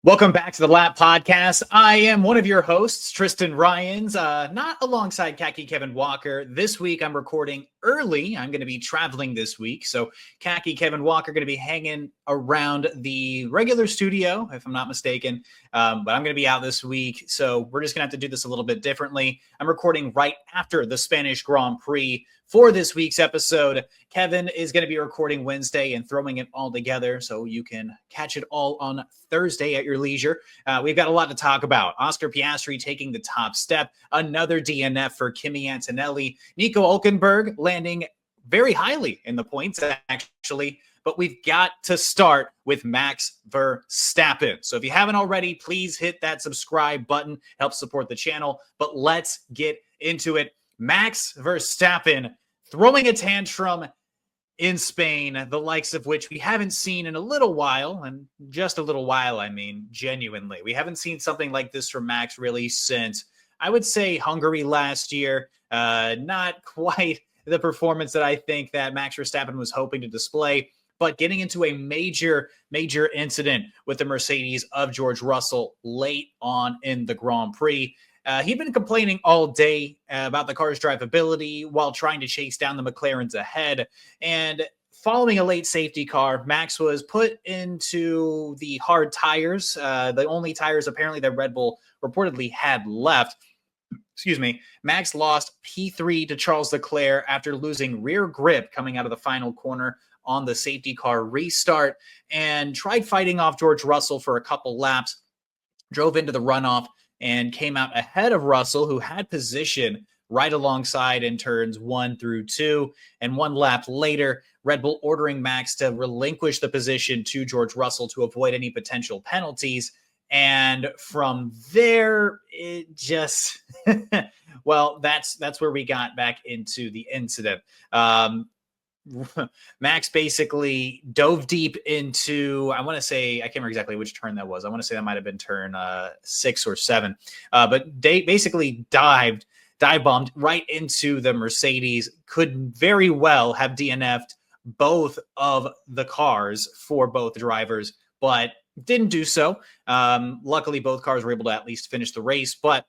Welcome back to the Lap Podcast. I am one of your hosts, Tristan Rines, not alongside Khaki Kevin Walker. This week, I'm recording early. I'm going to be traveling this week. So Khaki Kevin Walker going to be hanging around the regular studio, if I'm not mistaken. But I'm going to be out this week. So we're just going to have to do this a little bit differently. I'm recording right after the Spanish Grand Prix for this week's episode. Kevin is going to be recording Wednesday and throwing it all together so you can catch it all on Thursday at your leisure. We've got a lot to talk about. Oscar Piastri taking the top step, another DNF for Kimi Antonelli, Nico Hülkenberg landing very highly in the points, actually. But we've got to start with Max Verstappen. So if you haven't already, please hit that subscribe button, help support the channel. But let's get into it. Max Verstappen throwing a tantrum in Spain, the likes of which we haven't seen in a little while, and just a little while, I mean, genuinely. We haven't seen something like this from Max really since, I would say, Hungary last year. Not quite the performance that I think that Max Verstappen was hoping to display, but getting into a major incident with the Mercedes of George Russell late on in the Grand Prix. He'd been complaining all day about the car's drivability while trying to chase down the McLarens ahead. And following a late safety car, Max was put into the hard tires, the only tires apparently that Red Bull reportedly had left. Excuse me. Max lost P3 to Charles Leclerc after losing rear grip coming out of the final corner on the safety car restart, and tried fighting off George Russell for a couple laps, drove into the runoff, and came out ahead of Russell, who had position right alongside in turns 1 through 2. And one lap later, Red Bull ordering Max to relinquish the position to George Russell to avoid any potential penalties. And from there, it just, well, that's where we got back into the incident. Max basically dove deep into, I want to say, I can't remember exactly which turn that was. I want to say that might have been turn 6 or 7. But they basically dive bombed right into the Mercedes. Could very well have DNF'd both of the cars for both drivers, but didn't do so. Luckily, both cars were able to at least finish the race, but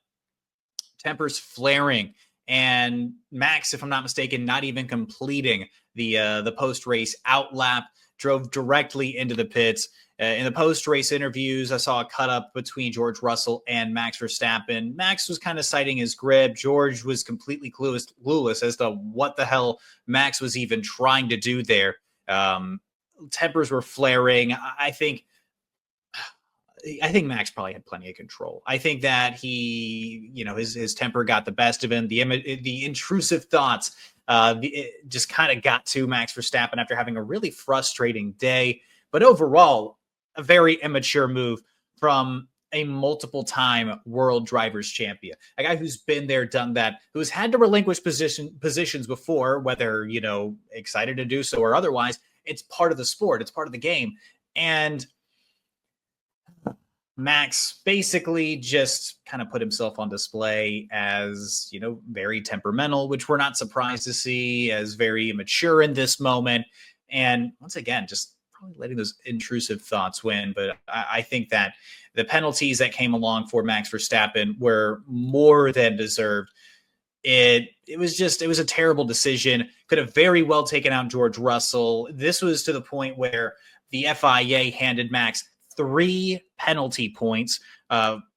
tempers flaring. And Max, if I'm not mistaken, not even completing the post-race out lap, drove directly into the pits. In the post-race interviews, I saw a cut-up between George Russell and Max Verstappen. Max was kind of citing his grip. George was completely clueless as to what the hell Max was even trying to do there. Tempers were flaring. I think Max probably had plenty of control. I think that he, his temper got the best of him. The intrusive thoughts it just kind of got to Max Verstappen after having a really frustrating day. But overall, a very immature move from a multiple-time world drivers champion, a guy who's been there, done that, who's had to relinquish positions before, whether, excited to do so or otherwise. It's part of the sport. It's part of the game. And Max basically just kind of put himself on display as, very temperamental, which we're not surprised to see, as very immature in this moment. And once again, just probably letting those intrusive thoughts win. But I think that the penalties that came along for Max Verstappen were more than deserved. It was a terrible decision. Could have very well taken out George Russell. This was to the point where the FIA handed Max 3 penalty points,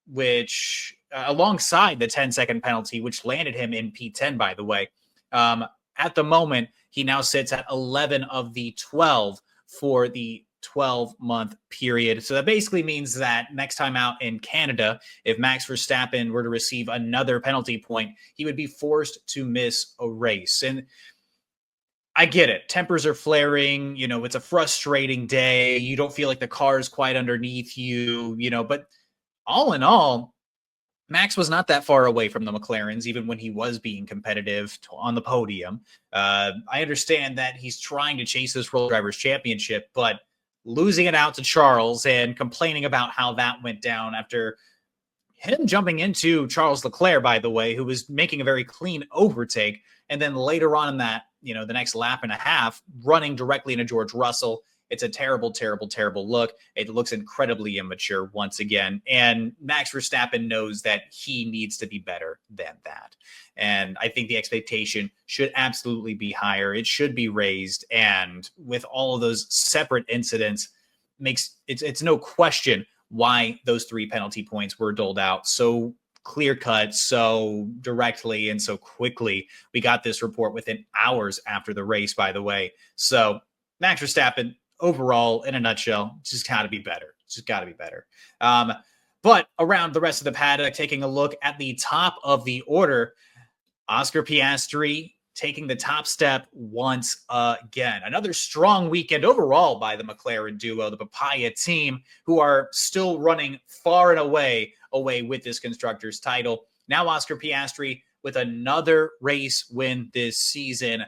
which alongside the 10-second penalty, which landed him in P10, by the way. At the moment, he now sits at 11 of the 12 for the 12-month period. So that basically means that next time out in Canada, if Max Verstappen were to receive another penalty point, he would be forced to miss a race. And I get it. Tempers are flaring. It's a frustrating day. You don't feel like the car is quite underneath you, but all in all, Max was not that far away from the McLarens, even when he was being competitive on the podium. I understand that he's trying to chase this World Drivers' Championship, but losing it out to Charles and complaining about how that went down after him jumping into Charles Leclerc, by the way, who was making a very clean overtake. And then later on in that, the next lap and a half, running directly into George Russell. It's a terrible, terrible, terrible look. It looks incredibly immature once again. And Max Verstappen knows that he needs to be better than that. And I think the expectation should absolutely be higher. It should be raised. And with all of those separate incidents, it's no question why those 3 penalty points were doled out so clear cut, so directly, and so quickly. We got this report within hours after the race, by the way. So Max Verstappen, overall, in a nutshell, just got to be better. Just got to be better. But around the rest of the paddock, taking a look at the top of the order, Oscar Piastri taking the top step once again. Another strong weekend overall by the McLaren duo, the Papaya team, who are still running far and away with this constructors title. Now Oscar Piastri with another race win this season.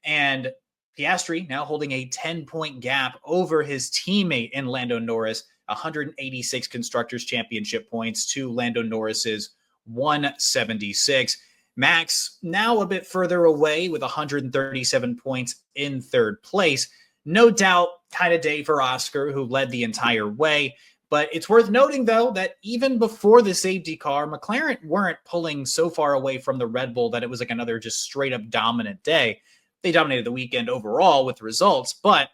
And Piastri now holding a 10-point gap over his teammate in Lando Norris, 186 constructors championship points to Lando Norris's 176. Max now a bit further away with 137 points in third place. No doubt kind of day for Oscar, who led the entire way. But it's worth noting, though, that even before the safety car, McLaren weren't pulling so far away from the Red Bull that it was like another just straight up dominant day. They dominated the weekend overall with results, but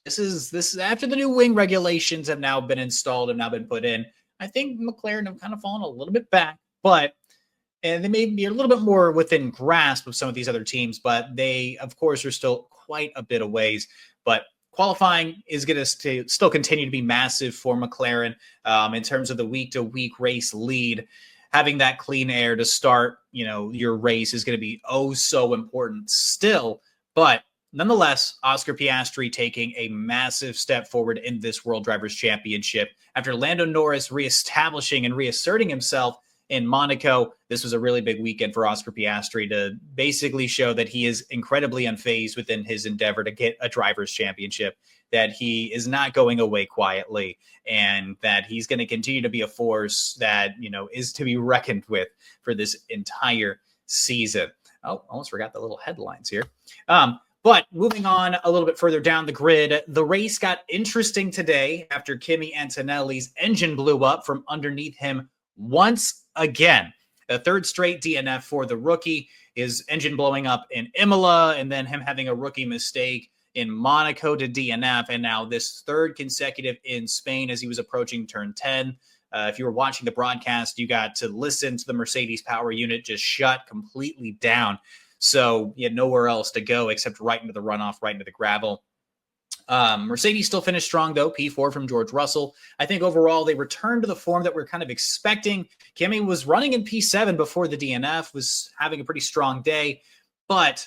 this is after the new wing regulations have now been installed and now been put in. I think McLaren have kind of fallen a little bit back, and they may be a little bit more within grasp of some of these other teams, but they, of course, are still quite a bit of ways. But qualifying is going to still continue to be massive for McLaren in terms of the week-to-week race lead. Having that clean air to start, your race is going to be so important still. But nonetheless, Oscar Piastri taking a massive step forward in this World Drivers' Championship. After Lando Norris reestablishing and reasserting himself in Monaco, this was a really big weekend for Oscar Piastri to basically show that he is incredibly unfazed within his endeavor to get a driver's championship, that he is not going away quietly, and that he's going to continue to be a force that, is to be reckoned with for this entire season. Oh, almost forgot the little headlines here. But moving on a little bit further down the grid, the race got interesting today after Kimi Antonelli's engine blew up from underneath him once again. A third straight DNF for the rookie, his engine blowing up in Imola, and then him having a rookie mistake in Monaco to DNF, and now this third consecutive in Spain as he was approaching turn 10. If you were watching the broadcast, you got to listen to the Mercedes power unit just shut completely down. So he had nowhere else to go except right into the runoff, right into the gravel. Mercedes still finished strong, though, P4 from George Russell. I think overall they returned to the form that we're kind of expecting. Kimi was running in P7 before the DNF, was having a pretty strong day, but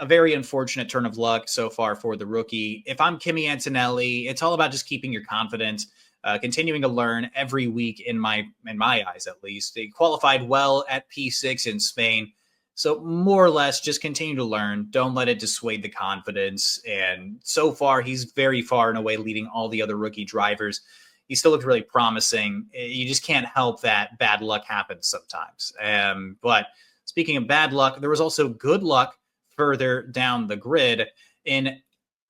a very unfortunate turn of luck so far for the rookie. If I'm Kimi Antonelli, it's all about just keeping your confidence, continuing to learn every week in my eyes, at least. They qualified well at P6 in Spain. So more or less, just continue to learn. Don't let it dissuade the confidence. And so far, he's very far and away leading all the other rookie drivers. He still looks really promising. You just can't help that bad luck happens sometimes. But speaking of bad luck, there was also good luck further down the grid in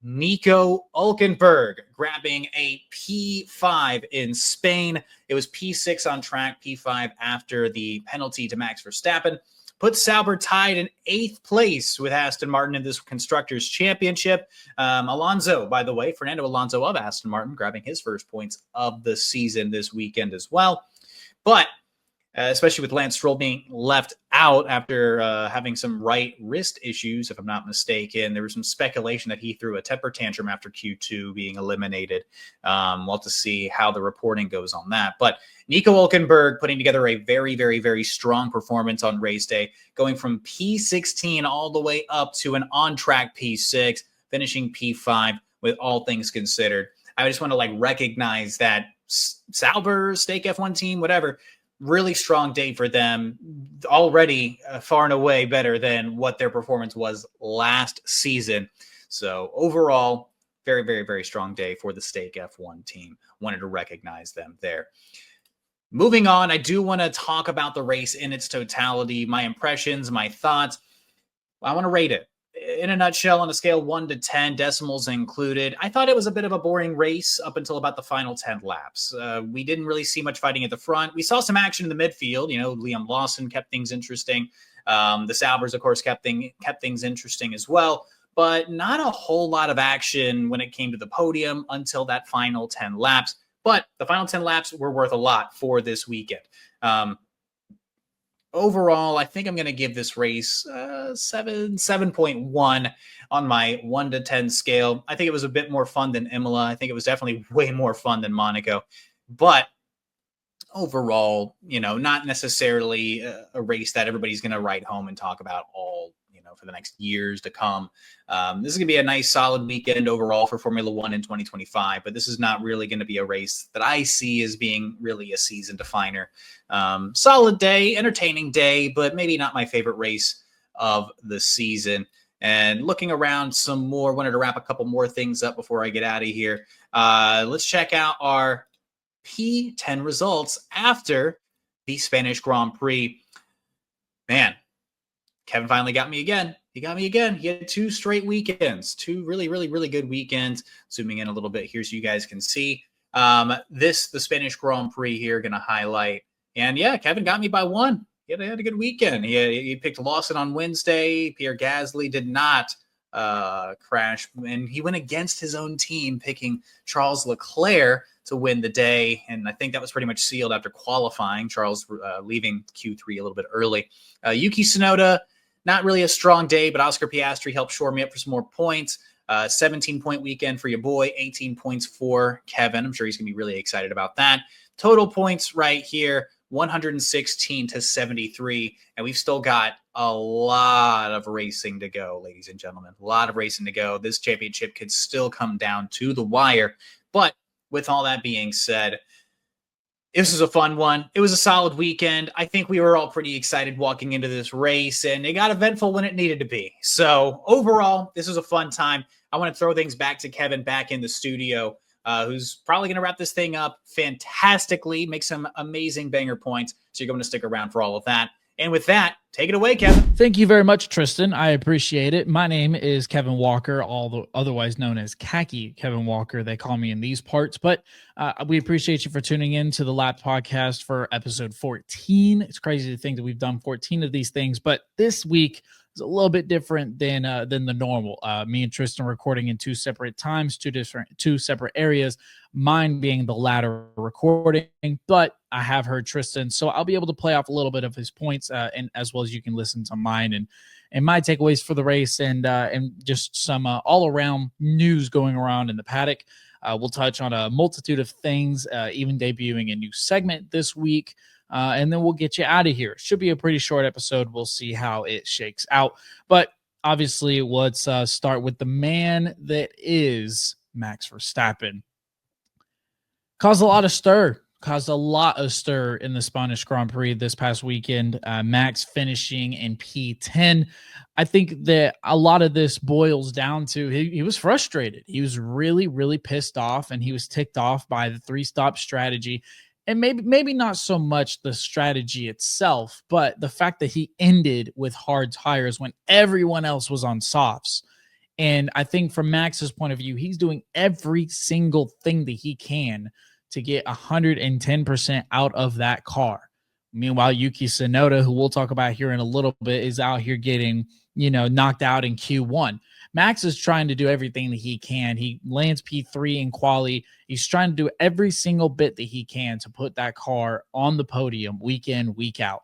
Nico Hülkenberg grabbing a P5 in Spain. It was P6 on track, P5 after the penalty to Max Verstappen. Put Sauber tied in 8th place with Aston Martin in this Constructors' Championship. Alonso, by the way, Fernando Alonso of Aston Martin, grabbing his first points of the season this weekend as well. But especially with Lance Stroll being left out after having some right wrist issues, if I'm not mistaken. There was some speculation that he threw a temper tantrum after Q2 being eliminated. We'll have to see how the reporting goes on that. But Nico Hülkenberg putting together a very, very, very strong performance on race day, going from P16 all the way up to an on-track P6, finishing P5 with all things considered. I just want to recognize that Sauber, Stake F1 team, whatever, really strong day for them. Already far and away better than what their performance was last season. So overall, very, very, very strong day for the Stake F1 team. Wanted to recognize them there. Moving on, I do want to talk about the race in its totality, my impressions, my thoughts. I want to rate it. in a nutshell, on a scale 1 to 10, decimals included, I thought it was a bit of a boring race up until about the final 10 laps. We didn't really see much fighting at the front. We saw some action in the midfield. Liam Lawson kept things interesting. The Saubers, of course, kept things interesting as well, but not a whole lot of action when it came to the podium until that final 10 laps. But the final 10 laps were worth a lot for this weekend. Overall, I think I'm going to give this race 7.1 on my 1 to 10 scale. I think it was a bit more fun than Imola. I think it was definitely way more fun than Monaco. But overall, not necessarily a race that everybody's going to write home and talk about all, for the next years to come. This is going to be a nice solid weekend overall for Formula One in 2025, but this is not really going to be a race that I see as being really a season definer. Solid day, entertaining day, but maybe not my favorite race of the season. And looking around some more, wanted to wrap a couple more things up before I get out of here. Let's check out our P10 results after the Spanish Grand Prix. Man, Kevin finally got me again. He got me again. He had 2 straight weekends, 2 really, really, really good weekends. Zooming in a little bit here so you guys can see. The Spanish Grand Prix here, going to highlight. And yeah, Kevin got me by 1. He had a good weekend. He picked Lawson on Wednesday. Pierre Gasly did not crash. And he went against his own team, picking Charles Leclerc to win the day. And I think that was pretty much sealed after qualifying. Charles leaving Q3 a little bit early. Yuki Tsunoda, not really a strong day, but Oscar Piastri helped shore me up for some more points. 17-point weekend for your boy, 18 points for Kevin. I'm sure he's going to be really excited about that. Total points right here, 116 to 73. And we've still got a lot of racing to go, ladies and gentlemen. A lot of racing to go. This championship could still come down to the wire. But with all that being said, this was a fun one. It was a solid weekend. I think we were all pretty excited walking into this race, and it got eventful when it needed to be. So overall, this was a fun time. I want to throw things back to Kevin back in the studio, who's probably going to wrap this thing up fantastically, make some amazing banger points. So you're going to stick around for all of that. And with that, take it away, Kevin. Thank you very much, Tristan. I appreciate it. My name is Kevin Walker, otherwise known as Khaki Kevin Walker. They call me in these parts, but we appreciate you for tuning in to the Lap Podcast for episode 14. It's crazy to think that we've done 14 of these things, but this week is a little bit different than the normal. Me and Tristan recording in 2 separate times, two separate areas. Mine being the latter recording, but I have heard Tristan, so I'll be able to play off a little bit of his points, and as well as you can listen to mine and my takeaways for the race, and just some all around news going around in the paddock. We'll touch on a multitude of things, even debuting a new segment this week, and then we'll get you out of here. Should be a pretty short episode. We'll see how it shakes out, but obviously, let's start with the man that is Max Verstappen. Caused a lot of stir in the Spanish Grand Prix this past weekend. Max finishing in P10. I think that a lot of this boils down to he was frustrated. He was really, really pissed off, and he was ticked off by the 3-stop strategy. And maybe not so much the strategy itself, but the fact that he ended with hard tires when everyone else was on softs. And I think from Max's point of view, he's doing every single thing that he can to get 110% out of that car. Meanwhile, Yuki Tsunoda, who we'll talk about here in a little bit, is out here getting, knocked out in Q1. Max is trying to do everything that he can. He lands P3 in quali. He's trying to do every single bit that he can to put that car on the podium week in, week out.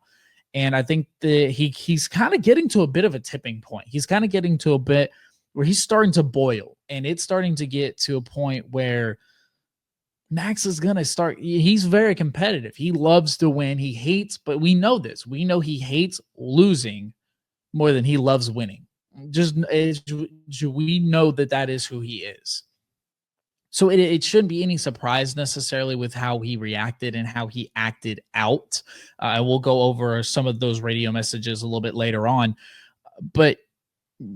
And I think that he's kind of getting to a bit of a tipping point. He's kind of getting to a bit where he's starting to boil, and it's starting to get to a point where Max is going to start. He's very competitive. He loves to win. He hates, but we know this. We know he hates losing more than he loves winning. We know that is who he is. So it shouldn't be any surprise necessarily with how he reacted and how he acted out. We'll go over some of those radio messages a little bit later on. But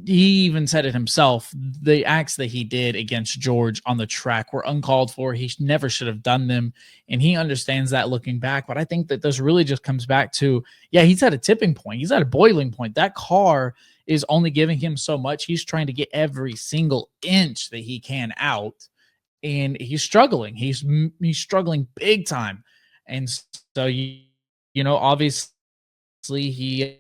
he even said it himself. The acts that he did against George on the track were uncalled for. He never should have done them. And he understands that looking back. But I think that this really just comes back to, he's at a tipping point. He's at a boiling point. That car is only giving him so much. He's trying to get every single inch that he can out, and he's struggling. He's struggling big time. And so obviously he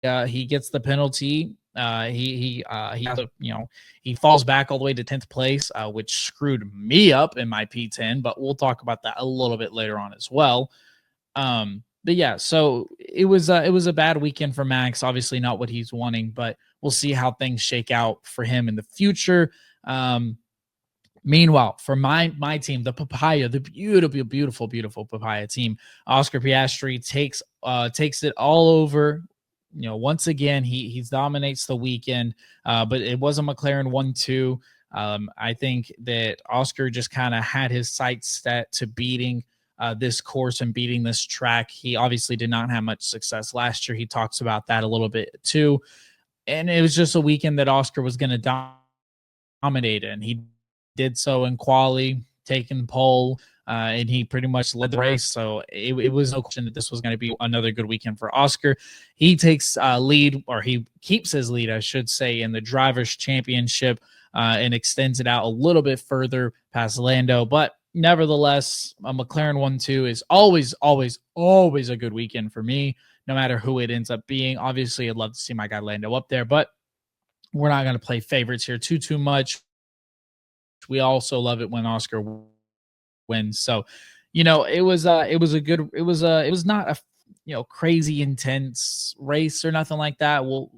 gets the penalty. He has he falls back all the way to 10th place, which screwed me up in my P10. But we'll talk about that a little bit later on as well. But yeah, so it was a bad weekend for Max. Obviously, not what he's wanting, but we'll see how things shake out for him in the future. Meanwhile, for my team, the Papaya, the beautiful Papaya team, Oscar Piastri takes it all over. Once again, he dominates the weekend, but it was a McLaren 1-2. I think that Oscar just kind of had his sights set to beating this course and beating this track. He obviously did not have much success last year. He talks about that a little bit too. And it was just a weekend that Oscar was going to dominate, and he did so in quali, taking pole, and he pretty much led the race. So it was no question that this was going to be another good weekend for Oscar. He takes lead, or he keeps his lead, I should say, in the Drivers' Championship, and extends it out a little bit further past Lando. But nevertheless, a McLaren 1-2 is always a good weekend for me, no matter who it ends up being. Obviously, I'd love to see my guy Lando up there, but we're not going to play favorites here too much. We also love it when Oscar wins. So, it was not a crazy intense race or nothing like that. Well,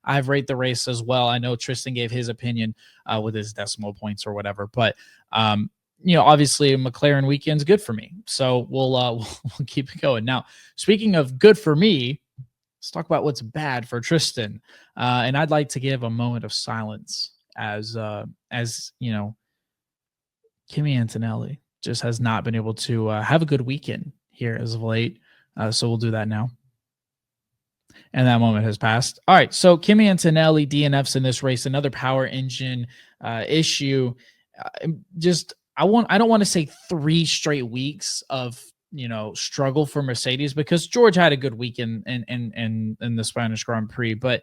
I've rated the race as well. I know Tristan gave his opinion with his decimal points or whatever, but obviously a McLaren weekend's good for me. So we'll keep it going. Now, speaking of good for me, let's talk about what's bad for Tristan. And I'd like to give a moment of silence as Kimi Antonelli just has not been able to have a good weekend here as of late. So we'll do that now. And that moment has passed. All right. So Kimi Antonelli DNFs in this race, another power engine issue. I don't want to say 3 straight weeks of struggle for Mercedes, because George had a good weekend in the Spanish Grand Prix, but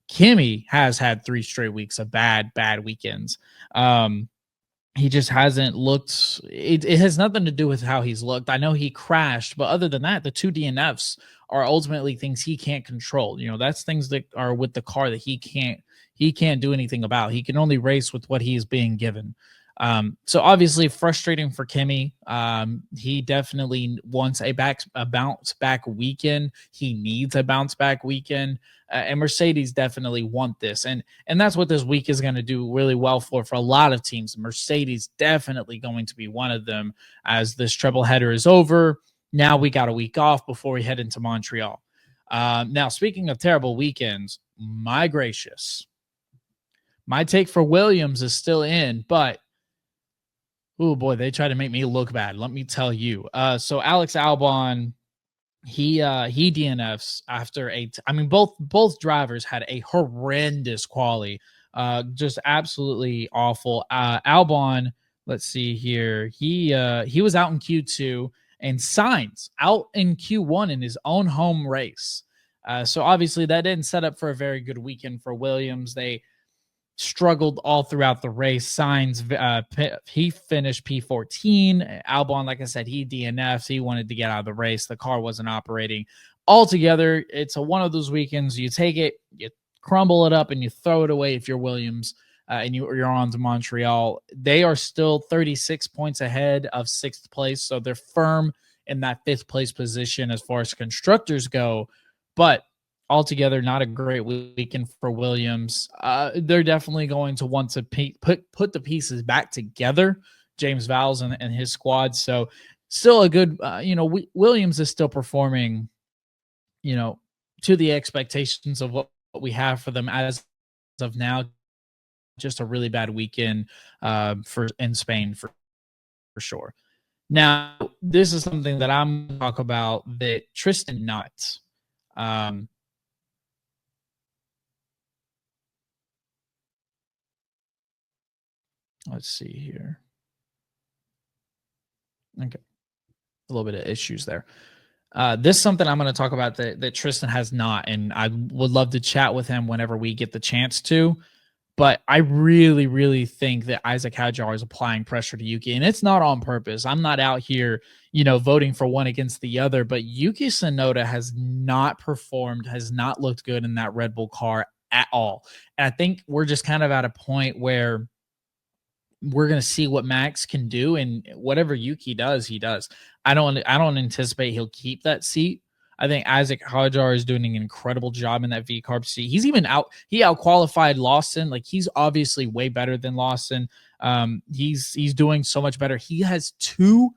Kimi has had 3 straight weeks of bad weekends. He just hasn't looked. It has nothing to do with how he's looked. I know he crashed, but other than that, the 2 DNFs are ultimately things he can't control. That's things that are with the car that he can't do anything about. He can only race with what he is being given. So obviously frustrating for Kimi. He definitely wants a bounce back weekend. He needs a bounce back weekend. And Mercedes definitely want this. And that's what this week is going to do really well for a lot of teams. Mercedes definitely going to be one of them, as this triple header is over. Now we got a week off before we head into Montreal. Now, speaking of terrible weekends, my gracious, my take for Williams is still in, but oh boy, they try to make me look bad. Let me tell you. So Alex Albon, he DNFs after both drivers had a horrendous quali, just absolutely awful. Albon, let's see here, he was out in Q2, and Sainz out in Q1 in his own home race. So obviously that didn't set up for a very good weekend for Williams. They struggled all throughout the race. Sainz, he finished P14. Albon, like I said, he DNFs. He wanted to get out of the race. The car wasn't operating. Altogether, it's one of those weekends. You take it, you crumble it up, and you throw it away if you're Williams, and you're on to Montreal. They are still 36 points ahead of 6th place, so they're firm in that 5th place position as far as constructors go. But altogether, not a great weekend for Williams. They're definitely going to want to put the pieces back together, James Vowles and his squad. So still a good, Williams is still performing, to the expectations of what we have for them as of now. Just a really bad weekend in Spain for sure. Now, this is something that I'm going to talk about that Tristan not. Let's see here. Okay. A little bit of issues there. This is something I'm going to talk about that Tristan has not, and I would love to chat with him whenever we get the chance to. But I really, really think that Isaac Hadjar is applying pressure to Yuki, and it's not on purpose. I'm not out here, voting for one against the other, but Yuki Tsunoda has not performed, has not looked good in that Red Bull car at all. And I think we're just kind of at a point where we're going to see what Max can do, and whatever Yuki does, he does. I don't anticipate he'll keep that seat. I think Isaac Hadjar is doing an incredible job in that V carb seat. He's even out qualified Lawson. Like, he's obviously way better than Lawson. He's doing so much better. He has two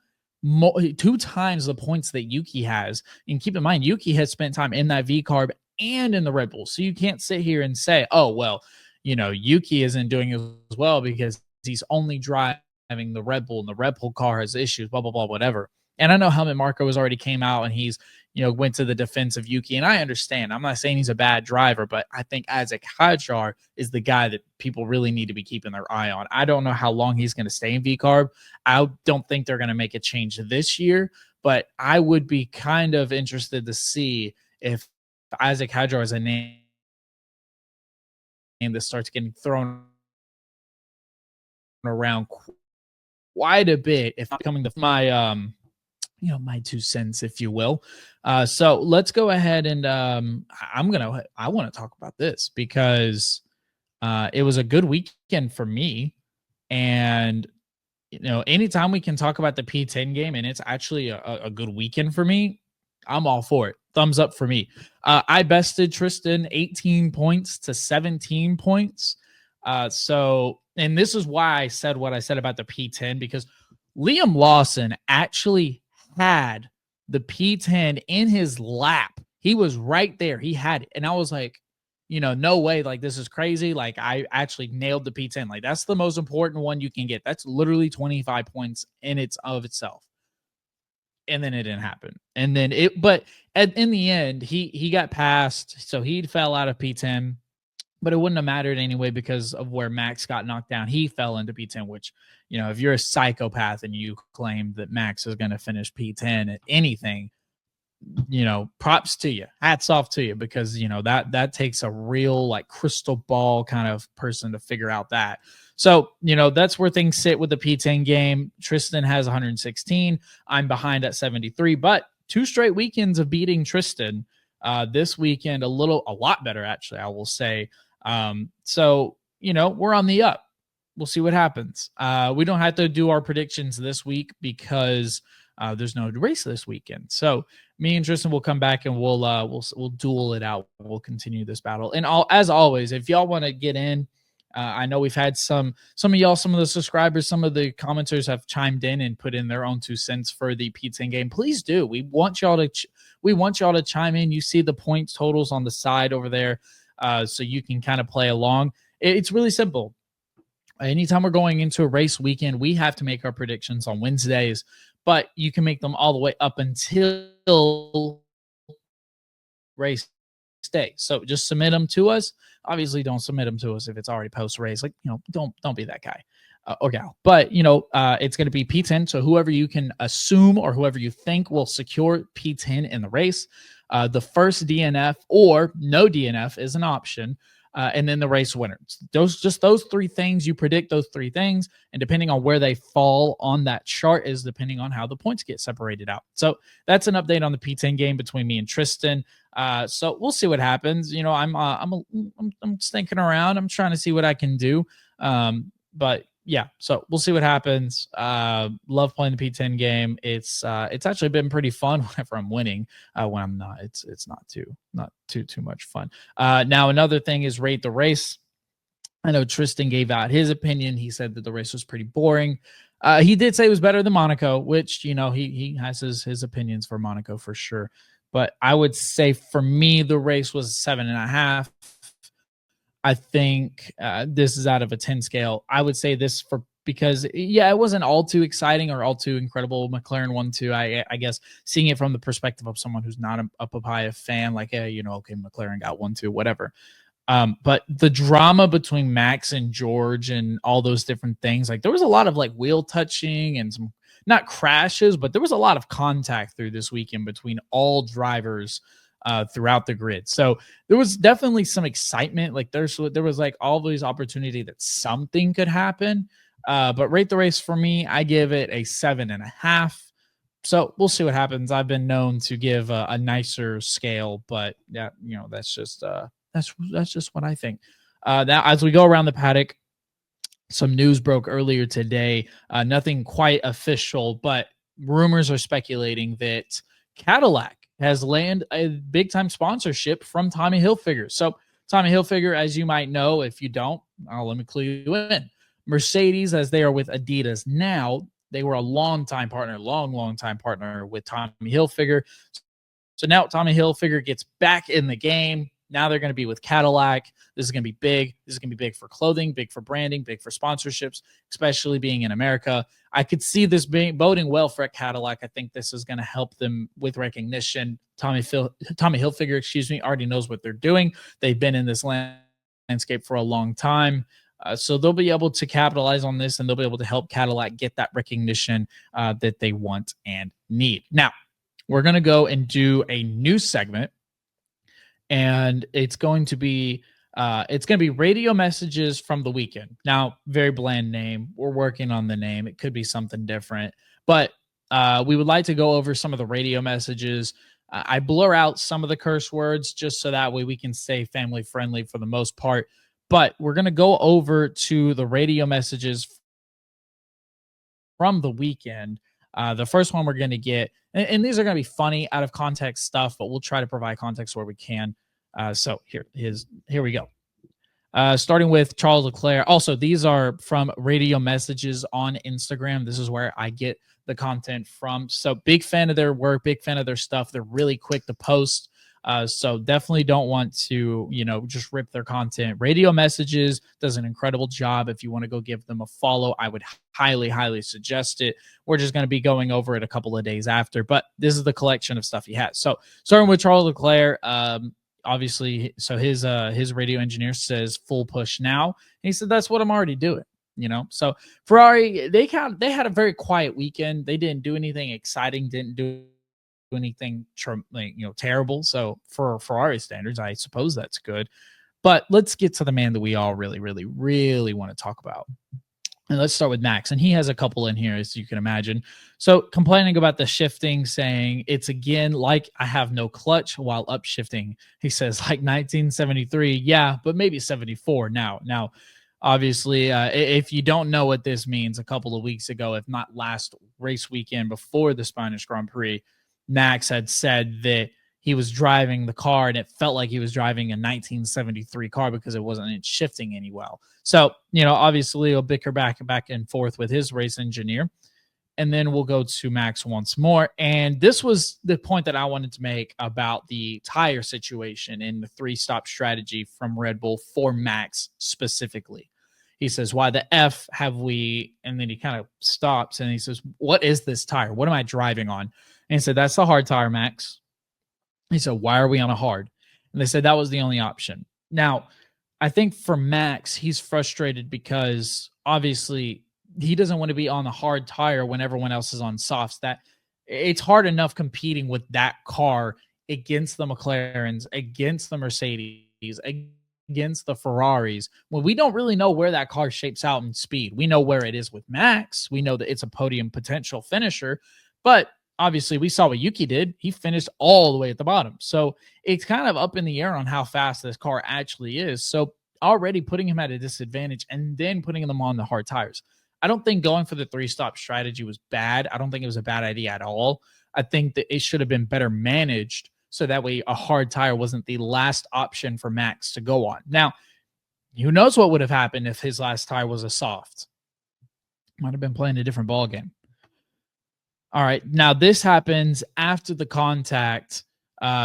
times the points that Yuki has. And keep in mind, Yuki has spent time in that V carb and in the Red Bull. So you can't sit here and say, oh, well, Yuki isn't doing as well because he's only driving the Red Bull and the Red Bull car has issues, blah, blah, blah, whatever. And I know Helmut Marko has already came out and he's, went to the defense of Yuki. And I understand. I'm not saying he's a bad driver, but I think Isaac Hadjar is the guy that people really need to be keeping their eye on. I don't know how long he's going to stay in V-Carb. I don't think they're going to make a change this year, but I would be kind of interested to see if Isaac Hadjar is a name that starts getting thrown around quite a bit, if not coming to my my 2 cents, if you will. So let's go ahead and I want to talk about this because it was a good weekend for me. And anytime we can talk about the P10 game and it's actually a good weekend for me, I'm all for it. Thumbs up for me. I bested Tristan 18 points to 17 points. And this is why I said what I said about the P10, because Liam Lawson actually had the P10 in his lap. He was right there. He had it. And I was like, no way. Like, this is crazy. Like, I actually nailed the P10. Like, that's the most important one you can get. That's literally 25 points in itself. And then it didn't happen. And then but in the end, he got passed. So he fell out of P10. But it wouldn't have mattered anyway because of where Max got knocked down. He fell into P10, which, if you're a psychopath and you claim that Max is going to finish P10 at anything, props to you. Hats off to you, because, that takes a real, like, crystal ball kind of person to figure out that. So, that's where things sit with the P10 game. Tristan has 116. I'm behind at 73, but 2 straight weekends of beating Tristan. This weekend, a lot better, actually, I will say. So, we're on the up. We'll see what happens. We don't have to do our predictions this week because there's no race this weekend. So me and Tristan will come back and we'll duel it out. We'll continue this battle. And as always, if y'all want to get in, I know we've had some of y'all, some of the subscribers, some of the commenters have chimed in and put in their own 2 cents for the P10 game. Please do. We want y'all to chime in. You see the points totals on the side over there, so you can kind of play along. It's really simple. Anytime we're going into a race weekend, we have to make our predictions on Wednesdays, but you can make them all the way up until race day. So just submit them to us. Obviously, don't submit them to us if it's already post race. Like, don't be that guy or gal. But it's going to be P10. So whoever you can assume or whoever you think will secure P10 in the race, the first DNF or no DNF is an option. And then the race winner. Those 3 things, you predict those 3 things, and depending on where they fall on that chart is depending on how the points get separated out. So that's an update on the P10 game between me and Tristan. So we'll see what happens. I'm thinking around. I'm trying to see what I can do. But yeah, so we'll see what happens. Love playing the P10 game. It's actually been pretty fun whenever I'm winning. When I'm not, it's not too much fun. Now another thing is rate the race. I know Tristan gave out his opinion. He said that the race was pretty boring. He did say it was better than Monaco, which, he has his opinions for Monaco for sure. But I would say for me, the race was 7.5. I think this is out of a 10 scale. I would say this because it wasn't all too exciting or all too incredible. McLaren 1-2. I guess seeing it from the perspective of someone who's not a papaya fan, like, okay, McLaren got 1-2, whatever. But the drama between Max and George and all those different things, like there was a lot of like wheel touching and some not crashes, but there was a lot of contact through this weekend between all drivers throughout the grid. So there was definitely some excitement. Like there was like all these opportunity that something could happen. But rate the race for me, I give it a 7.5. So we'll see what happens. I've been known to give a nicer scale, but yeah, that's just what I think. Now, as we go around the paddock, some news broke earlier today. Nothing quite official, but rumors are speculating that Cadillac has landed a big time sponsorship from Tommy Hilfiger. So Tommy Hilfiger, as you might know, if you don't, let me clue you in. Mercedes, as they are with Adidas now, they were a long time partner with Tommy Hilfiger. So now Tommy Hilfiger gets back in the game. Now they're going to be with Cadillac. This is going to be big. This is going to be big for clothing, big for branding, big for sponsorships, especially being in America. I could see this boding well for Cadillac. I think this is going to help them with recognition. Tommy Hilfiger, already knows what they're doing. They've been in this landscape for a long time. So they'll be able to capitalize on this, and they'll be able to help Cadillac get that recognition that they want and need. Now, we're going to go and do a new segment, and it's going to be radio messages from the weekend. Now, very bland name. We're working on the name. It could be something different, but we would like to go over some of the radio messages. I blur out some of the curse words just so that way we can stay family friendly for the most part. But we're going to go over to the radio messages from the weekend. The first one we're going to get, and these are going to be funny, out of context stuff, but we'll try to provide context where we can. So here we go. Starting with Charles Leclerc. Also, these are from radio messages on Instagram. This is where I get the content from. So big fan of their work, big fan of their stuff. They're really quick to post. So definitely don't want to, just rip their content. Radio Messages does an incredible job. If you want to go give them a follow, I would highly, highly suggest it. We're just going to be going over it a couple of days after, but this is the collection of stuff he has. So starting with Charles Leclerc, obviously, so his radio engineer says full push now. And he said, that's what I'm already doing. So Ferrari, they had a very quiet weekend. They didn't do anything exciting, didn't do anything terrible. So for Ferrari standards, I suppose that's good. But let's get to the man that we all really, really, really want to talk about. And let's start with Max. And he has a couple in here, as you can imagine. So complaining about the shifting, saying it's again like I have no clutch while upshifting. He says like 1973. Yeah, but maybe 74 now. Now, obviously, if you don't know what this means, a couple of weeks ago, if not last race weekend before the Spanish Grand Prix, Max had said that he was driving the car and it felt like he was driving a 1973 car because it wasn't shifting any well. So, obviously he'll bicker back and forth with his race engineer. And then we'll go to Max once more. And this was the point that I wanted to make about the tire situation and the 3-stop strategy from Red Bull for Max specifically. He says, why the F have we, and then he kind of stops and he says, what is this tire? What am I driving on? And he said, that's the hard tire, Max. He said, why are we on a hard? And they said that was the only option. Now, I think for Max, he's frustrated because obviously he doesn't want to be on the hard tire when everyone else is on softs. That it's hard enough competing with that car against the McLarens, against the Mercedes, against the Ferraris, when we don't really know where that car shapes out in speed. We know where it is with Max. We know that it's a podium potential finisher, but obviously we saw what Yuki did. He finished all the way at the bottom. So it's kind of up in the air on how fast this car actually is. So already putting him at a disadvantage and then putting them on the hard tires. I don't think going for the 3-stop strategy was bad. I don't think it was a bad idea at all. I think that it should have been better managed so that way a hard tire wasn't the last option for Max to go on. Now, who knows what would have happened if his last tire was a soft? Might have been playing a different ball game. All right, now this happens after the contact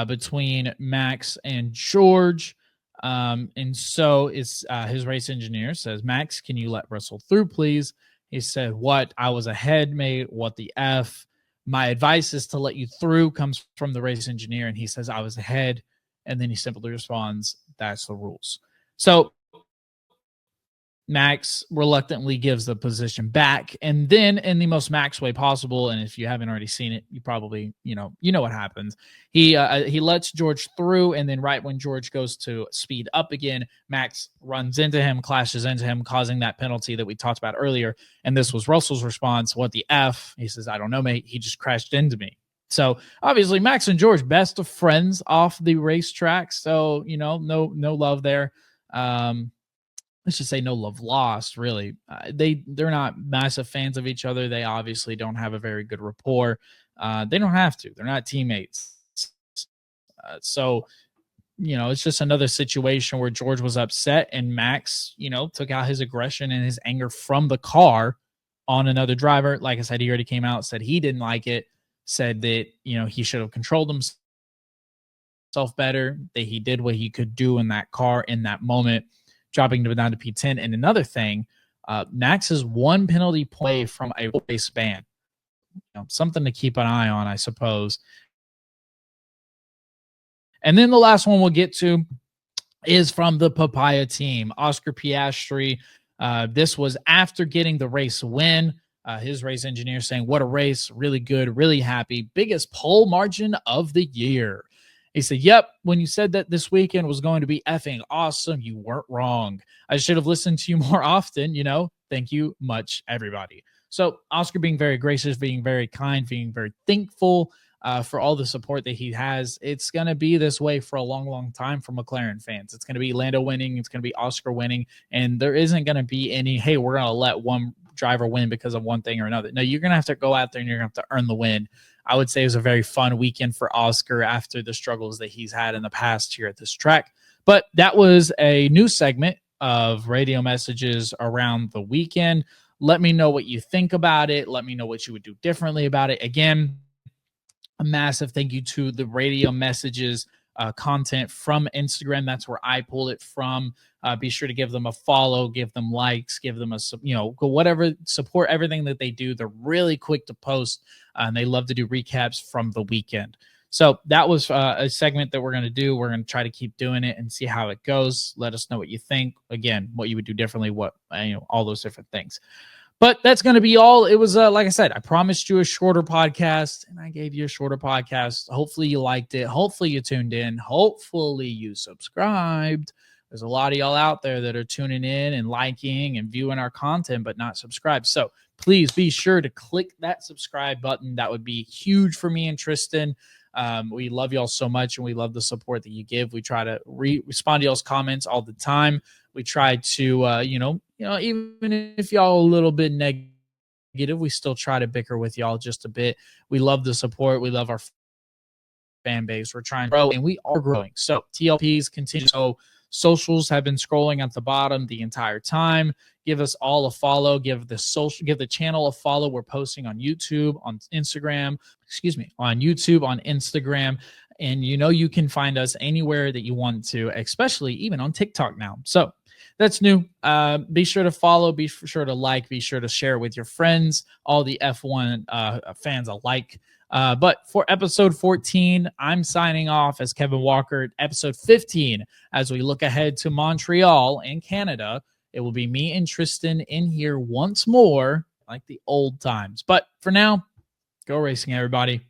between Max and George. And so is his race engineer says, Max, can you let Russell through, please? He said, what? I was ahead, mate. What the F? My advice is to let you through, comes from the race engineer. And he says, I was ahead. And then he simply responds, that's the rules. So Max reluctantly gives the position back, and then in the most Max way possible, and if you haven't already seen it, you probably you know what happens. He lets George through, and then right when George goes to speed up again, Max runs into him, clashes into him, causing that penalty that we talked about earlier. And this was Russell's response. What the F? He says, "I don't know, mate. He just crashed into me." So obviously, Max and George, best of friends off the racetrack. So no love there. Let's just say no love lost, really. They're not massive fans of each other. They obviously don't have a very good rapport. They don't have to. They're not teammates. So it's just another situation where George was upset and Max, took out his aggression and his anger from the car on another driver. Like I said, he already came out, said he didn't like it, said that, he should have controlled himself better, that he did what he could do in that car in that moment, dropping down to P10. And another thing, Max is one penalty play from a race ban. Something to keep an eye on, I suppose. And then the last one we'll get to is from the Papaya team, Oscar Piastri. This was after getting the race win. His race engineer saying, "What a race, really good, really happy, biggest pole margin of the year." He said, "Yep, when you said that this weekend was going to be effing awesome, you weren't wrong. I should have listened to you more often, Thank you much, everybody." So Oscar being very gracious, being very kind, being very thankful for all the support that he has. It's going to be this way for a long, long time for McLaren fans. It's going to be Lando winning. It's going to be Oscar winning. And there isn't going to be any, hey, we're going to let one driver win because of one thing or another. No, you're going to have to go out there and you're going to have to earn the win. I would say it was a very fun weekend for Oscar after the struggles that he's had in the past here at this track. But that was a new segment of radio messages around the weekend. Let me know what you think about it. Let me know what you would do differently about it. Again, a massive thank you to the radio messages content from Instagram. That's where I pull it from. Be sure to give them a follow, give them likes, give them whatever, support everything that they do. They're really quick to post, and they love to do recaps from the weekend. So that was a segment that we're going to do. We're going to try to keep doing it and see how it goes. Let us know what you think. Again, what you would do differently, all those different things. But that's going to be all. It was, like I said, I promised you a shorter podcast, and I gave you a shorter podcast. Hopefully you liked it. Hopefully you tuned in. Hopefully you subscribed. There's a lot of y'all out there that are tuning in and liking and viewing our content, but not subscribed. So please be sure to click that subscribe button. That would be huge for me and Tristan. We love y'all so much, and we love the support that you give. We try to respond to y'all's comments all the time. We try to, even if y'all a little bit negative, we still try to bicker with y'all just a bit. We love the support. We love our fan base. We're trying to grow, and we are growing. So TLPs continue. So socials have been scrolling at the bottom the entire time. Give us all a follow. Give the channel a follow. We're posting on YouTube, on Instagram. On YouTube, on Instagram. And you can find us anywhere that you want to, especially even on TikTok now. So that's new. Be sure to follow, be sure to like, be sure to share with your friends, all the F1 fans alike. But for episode 14, I'm signing off as Kevin Walker. Episode 15, as we look ahead to Montreal in Canada, it will be me and Tristan in here once more, like the old times. But for now, go racing, everybody.